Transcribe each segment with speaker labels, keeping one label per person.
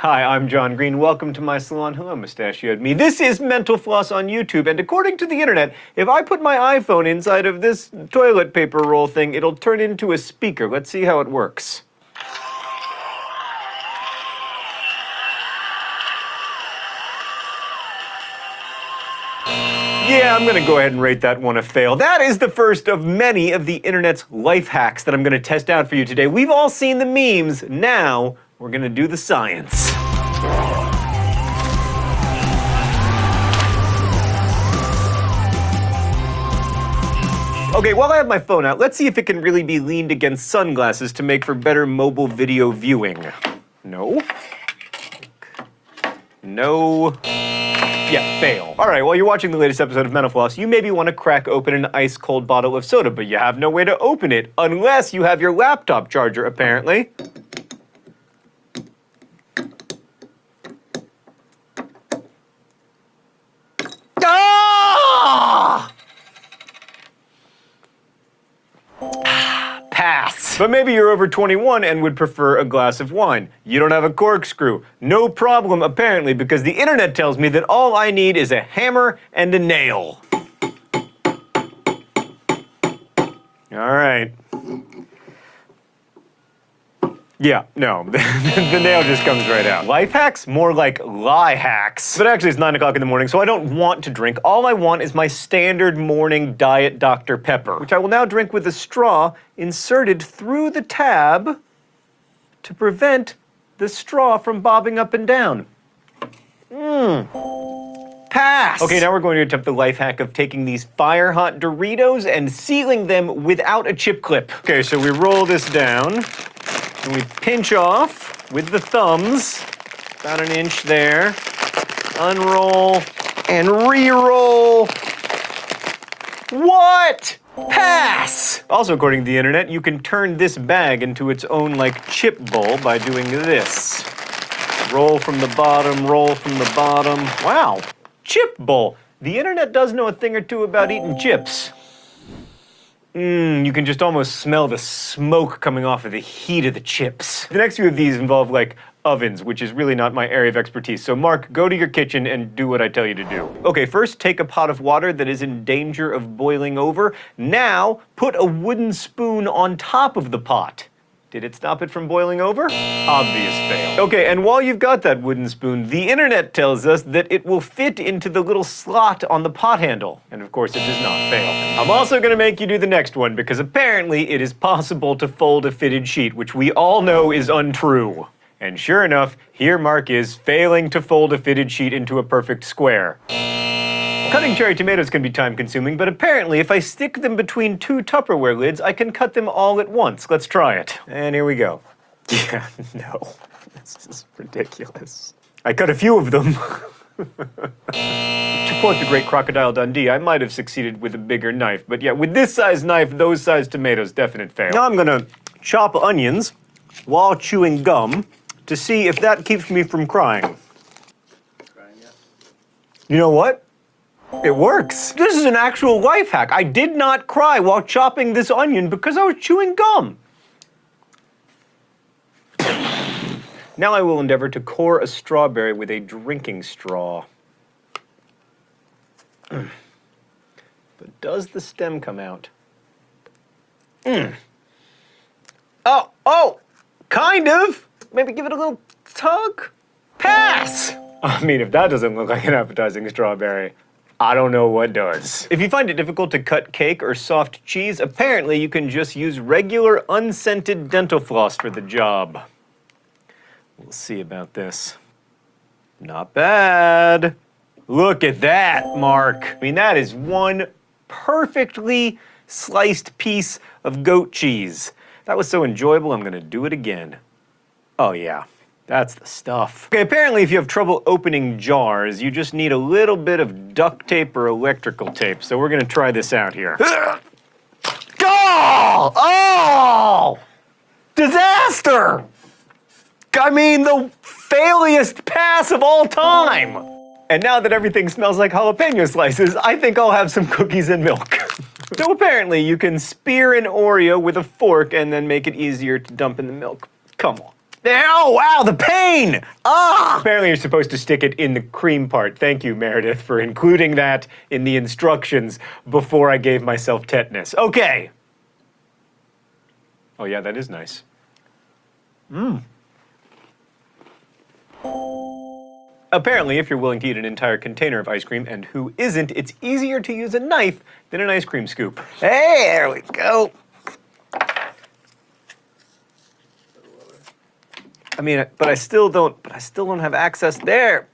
Speaker 1: Hi, I'm John Green. Welcome to my salon. Hello, mustachioed me. This is Mental Floss on YouTube, and according to the internet, if I put my iPhone inside of this toilet paper roll thing, it'll turn into a speaker. Let's see how it works. Yeah, I'm gonna go ahead and rate that one a fail. That is the first of many of the internet's life hacks that I'm gonna test out for you today. We've all seen the memes. Now, we're gonna do the science. Okay, while I have my phone out, let's see if it can really be leaned against sunglasses to make for better mobile video viewing. No. No. Yeah, fail. All right, while you're watching the latest episode of Mental Floss, you maybe want to crack open an ice-cold bottle of soda, but you have no way to open it unless you have your laptop charger, apparently. Pass. But maybe you're over 21 and would prefer a glass of wine. You don't have a corkscrew. No problem, apparently, because the internet tells me that all I need is a hammer and a nail. All right. Yeah, no, the nail just comes right out. Life hacks? More like lie hacks. But actually it's 9 o'clock in the morning, so I don't want to drink. All I want is my standard morning Diet Dr. Pepper, which I will now drink with a straw inserted through the tab to prevent the straw from bobbing up and down. Pass! Okay, now we're going to attempt the life hack of taking these fire-hot Doritos and sealing them without a chip clip. Okay, so we roll this down. And we pinch off with the thumbs, about an inch there, unroll, and re-roll. What? Pass! Also, according to the internet, you can turn this bag into its own, chip bowl by doing this. Roll from the bottom, roll from the bottom. Wow, chip bowl. The internet does know a thing or two about eating chips. You can just almost smell the smoke coming off of the heat of the chips. The next few of these involve, ovens, which is really not my area of expertise. So, Mark, go to your kitchen and do what I tell you to do. Okay, first, take a pot of water that is in danger of boiling over. Now, put a wooden spoon on top of the pot. Did it stop it from boiling over? Obvious fail. Okay, and while you've got that wooden spoon, the internet tells us that it will fit into the little slot on the pot handle. And of course, it does not fail. I'm also gonna make you do the next one, because apparently it is possible to fold a fitted sheet, which we all know is untrue. And sure enough, here Mark is failing to fold a fitted sheet into a perfect square. Cutting cherry tomatoes can be time-consuming, but apparently if I stick them between two Tupperware lids, I can cut them all at once. Let's try it. And here we go. Yeah, no. This is ridiculous. I cut a few of them. To quote the great Crocodile Dundee, I might have succeeded with a bigger knife, but yeah, with this size knife, those size tomatoes, definite fail. Now I'm gonna chop onions while chewing gum to see if that keeps me from crying. Crying yet? You know what? It works. This is an actual life hack. I did not cry while chopping this onion because I was chewing gum. Now I will endeavor to core a strawberry with a drinking straw. But does the stem come out? Oh, kind of. Maybe give it a little tug. Pass! I mean, if that doesn't look like an appetizing strawberry, I don't know what does. If you find it difficult to cut cake or soft cheese, apparently you can just use regular unscented dental floss for the job. We'll see about this. Not bad. Look at that, Mark. I mean, that is one perfectly sliced piece of goat cheese. That was so enjoyable, I'm gonna do it again. Oh yeah. That's the stuff. Okay, apparently if you have trouble opening jars, you just need a little bit of duct tape or electrical tape. So we're gonna try this out here. Oh! Disaster! I mean, the failiest pass of all time! And now that everything smells like jalapeno slices, I think I'll have some cookies and milk. So apparently you can spear an Oreo with a fork and then make it easier to dump in the milk. Come on. Oh, wow, the pain! Ah! Apparently you're supposed to stick it in the cream part. Thank you, Meredith, for including that in the instructions before I gave myself tetanus. Okay. Oh yeah, that is nice. Apparently, if you're willing to eat an entire container of ice cream, and who isn't, it's easier to use a knife than an ice cream scoop. Hey, there we go. I mean, but I still don't have access there.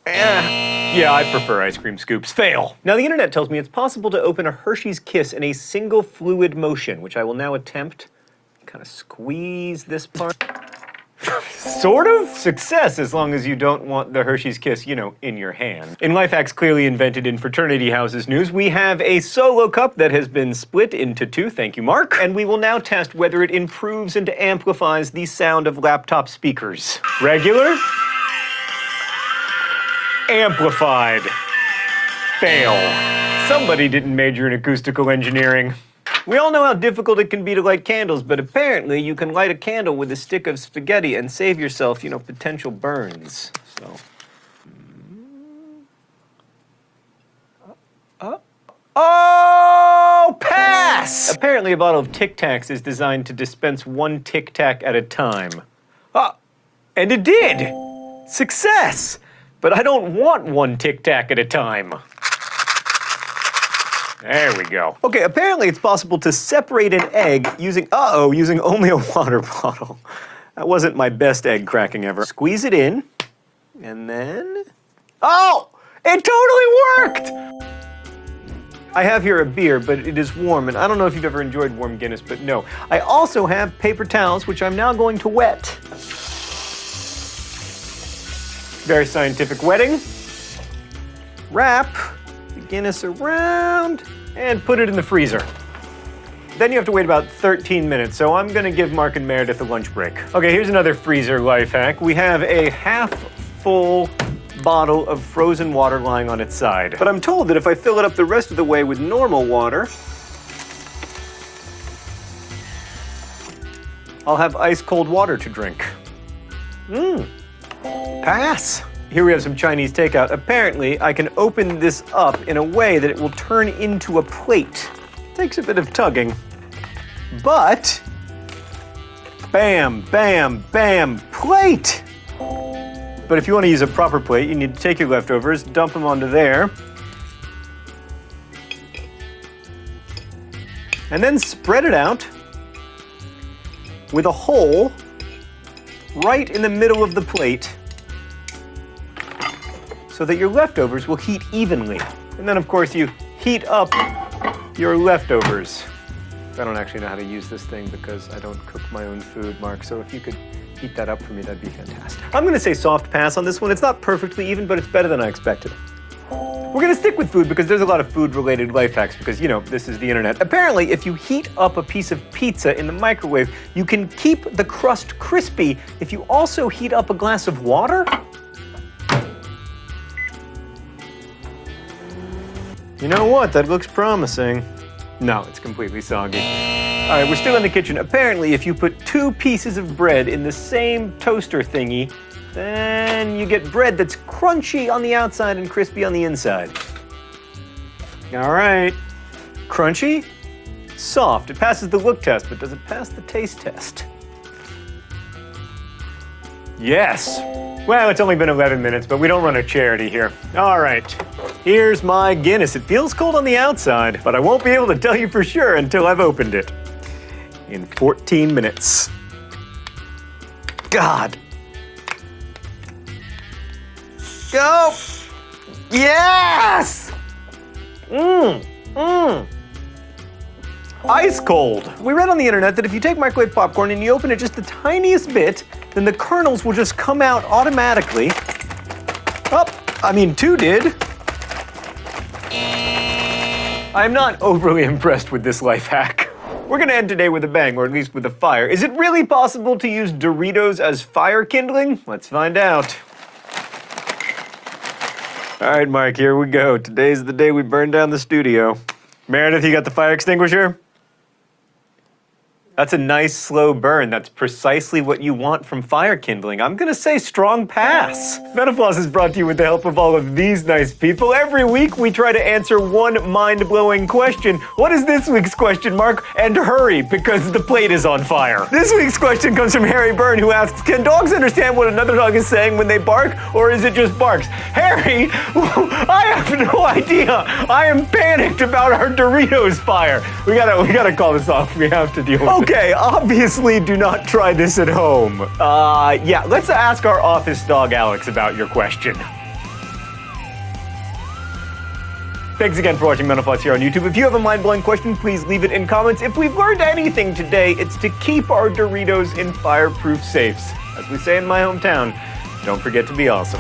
Speaker 1: Yeah, I prefer ice cream scoops. Fail. Now, the internet tells me it's possible to open a Hershey's Kiss in a single fluid motion, which I will now attempt. Kind of squeeze this part. Sort of? Success, as long as you don't want the Hershey's Kiss, you know, in your hand. In Life Hacks Clearly Invented in Fraternity Houses news, we have a solo cup that has been split into two, thank you, Mark, and we will now test whether it improves and amplifies the sound of laptop speakers. Regular? Amplified. Fail. Somebody didn't major in acoustical engineering. We all know how difficult it can be to light candles, but apparently you can light a candle with a stick of spaghetti and save yourself, you know, potential burns. So. Oh, pass! Apparently a bottle of Tic Tacs is designed to dispense one Tic Tac at a time. And it did! Success! But I don't want one Tic Tac at a time. There we go. Okay, apparently it's possible to separate an egg using only a water bottle. That wasn't my best egg cracking ever. Squeeze it in, and then... Oh! It totally worked! I have here a beer, but it is warm, and I don't know if you've ever enjoyed warm Guinness, but no. I also have paper towels, which I'm now going to wet. Very scientific wetting. Wrap the Guinness around and put it in the freezer. Then you have to wait about 13 minutes, so I'm gonna give Mark and Meredith a lunch break. Okay, here's another freezer life hack. We have a half-full bottle of frozen water lying on its side. But I'm told that if I fill it up the rest of the way with normal water, I'll have ice-cold water to drink. Pass. Here we have some Chinese takeout. Apparently, I can open this up in a way that it will turn into a plate. Takes a bit of tugging, but bam, bam, bam, plate! But if you want to use a proper plate, you need to take your leftovers, dump them onto there, and then spread it out with a hole right in the middle of the plate, so that your leftovers will heat evenly. And then, of course, you heat up your leftovers. I don't actually know how to use this thing because I don't cook my own food, Mark, so if you could heat that up for me, that'd be fantastic. I'm gonna say soft pass on this one. It's not perfectly even, but it's better than I expected. We're gonna stick with food because there's a lot of food-related life hacks because, you know, this is the internet. Apparently, if you heat up a piece of pizza in the microwave, you can keep the crust crispy if you also heat up a glass of water. You know what? That looks promising. No, it's completely soggy. All right, we're still in the kitchen. Apparently, if you put 2 pieces of bread in the same toaster thingy, then you get bread that's crunchy on the outside and crispy on the inside. All right. Crunchy? Soft. It passes the look test, but does it pass the taste test? Yes. Well, it's only been 11 minutes, but we don't run a charity here. All right. Here's my Guinness. It feels cold on the outside, but I won't be able to tell you for sure until I've opened it. In 14 minutes. God. Go! Yes! Ice cold. We read on the internet that if you take microwave popcorn and you open it just the tiniest bit, then the kernels will just come out automatically. Oh, I mean, 2 did. I'm not overly impressed with this life hack. We're gonna end today with a bang, or at least with a fire. Is it really possible to use Doritos as fire kindling? Let's find out. All right, Mark, here we go. Today's the day we burn down the studio. Meredith, you got the fire extinguisher? That's a nice slow burn. That's precisely what you want from fire kindling. I'm gonna say strong pass. Metafloss is brought to you with the help of all of these nice people. Every week we try to answer one mind-blowing question. What is this week's question, Mark? And hurry, because the plate is on fire. This week's question comes from Harry Byrne, who asks, can dogs understand what another dog is saying when they bark, or is it just barks? Harry, I have no idea. I am panicked about our Doritos fire. We gotta call this off. We have to deal with it. Okay, obviously do not try this at home. Yeah, let's ask our office dog Alex about your question. Thanks again for watching Metafloss here on YouTube. If you have a mind-blowing question, please leave it in comments. If we've learned anything today, it's to keep our Doritos in fireproof safes. As we say in my hometown, don't forget to be awesome.